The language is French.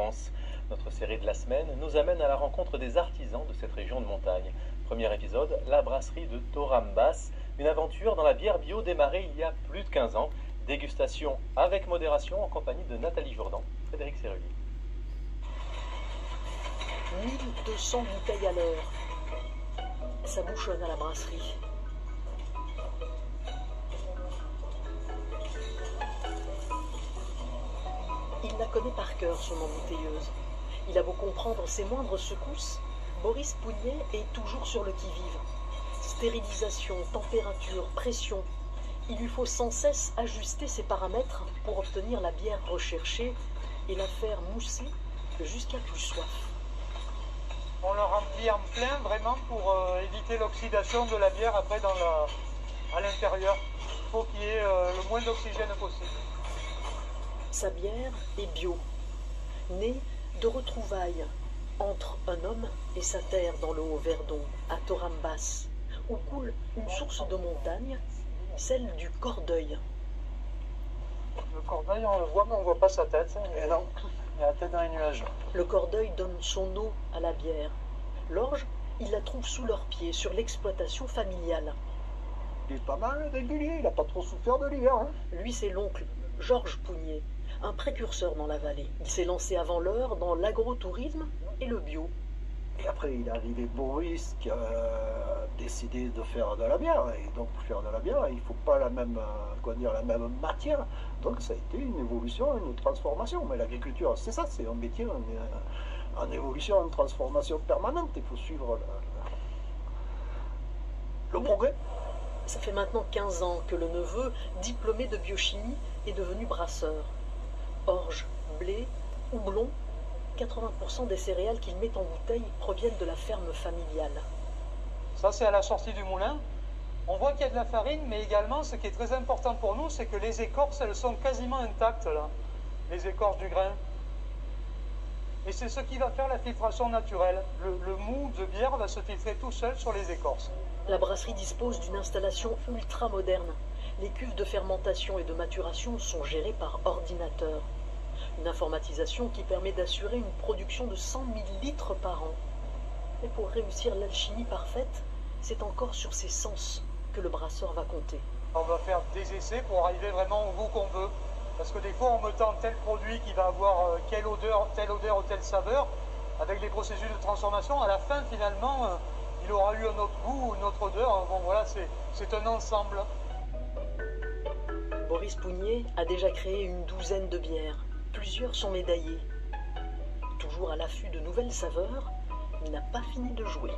France. Notre série de la semaine nous amène à la rencontre des artisans de cette région de montagne. Premier épisode, la brasserie de Thorambas, une aventure dans la bière bio démarrée il y a plus de 15 ans. Dégustation avec modération en compagnie de Nathalie Jourdan, Frédéric Serrulier. 1200 bouteilles à l'heure. Ça bouchonne à la brasserie. Il la connaît par cœur, son embouteilleuse. Il a beau comprendre ses moindres secousses, Boris Pougnet est toujours sur le qui-vive. Stérilisation, température, pression. Il lui faut sans cesse ajuster ses paramètres pour obtenir la bière recherchée et la faire mousser jusqu'à plus soif. On le remplit en plein vraiment pour éviter l'oxydation de la bière après à l'intérieur. Il faut qu'il y ait le moins d'oxygène possible. Sa bière est bio, née de retrouvailles entre un homme et sa terre dans le Haut-Verdon, à Thorambas, où coule une source de montagne, celle du Cordeuil. Le Cordeuil, on le voit, mais on ne voit pas sa tête. Et non, il a la tête dans les nuages. Le Cordeuil donne son eau à la bière. L'orge, il la trouve sous leurs pieds, sur l'exploitation familiale. Il est pas mal régulier, il n'a pas trop souffert de l'hiver. Lui, c'est l'oncle, Georges Pougnet, un précurseur dans la vallée. Il s'est lancé avant l'heure dans l'agrotourisme et le bio. Et après, il est arrivé Boris qui a décidé de faire de la bière. Et donc, pour faire de la bière, il ne faut pas la même matière. Donc, ça a été une évolution, une transformation. Mais l'agriculture, c'est ça, c'est un métier en évolution, en transformation permanente. Il faut suivre le progrès. Ça fait maintenant 15 ans que le neveu, diplômé de biochimie, est devenu brasseur. Orge, blé, houblon, 80% des céréales qu'il met en bouteille proviennent de la ferme familiale. Ça, c'est à la sortie du moulin. On voit qu'il y a de la farine, mais également, ce qui est très important pour nous, c'est que les écorces, elles sont quasiment intactes, là. Les écorces du grain. Et c'est ce qui va faire la filtration naturelle. Le mou de bière va se filtrer tout seul sur les écorces. La brasserie dispose d'une installation ultra moderne. Les cuves de fermentation et de maturation sont gérées par ordinateur. Une informatisation qui permet d'assurer une production de 100 000 litres par an. Et pour réussir l'alchimie parfaite, c'est encore sur ses sens que le brasseur va compter. On va faire des essais pour arriver vraiment au goût qu'on veut. Parce que des fois, on me tend tel produit qui va avoir telle odeur ou telle saveur. Avec les processus de transformation, à la fin, finalement, il aura eu un autre goût, une autre odeur. Bon, voilà, c'est un ensemble. Boris Pougnet a déjà créé une douzaine de bières. Plusieurs sont médaillées. Toujours à l'affût de nouvelles saveurs, il n'a pas fini de jouer.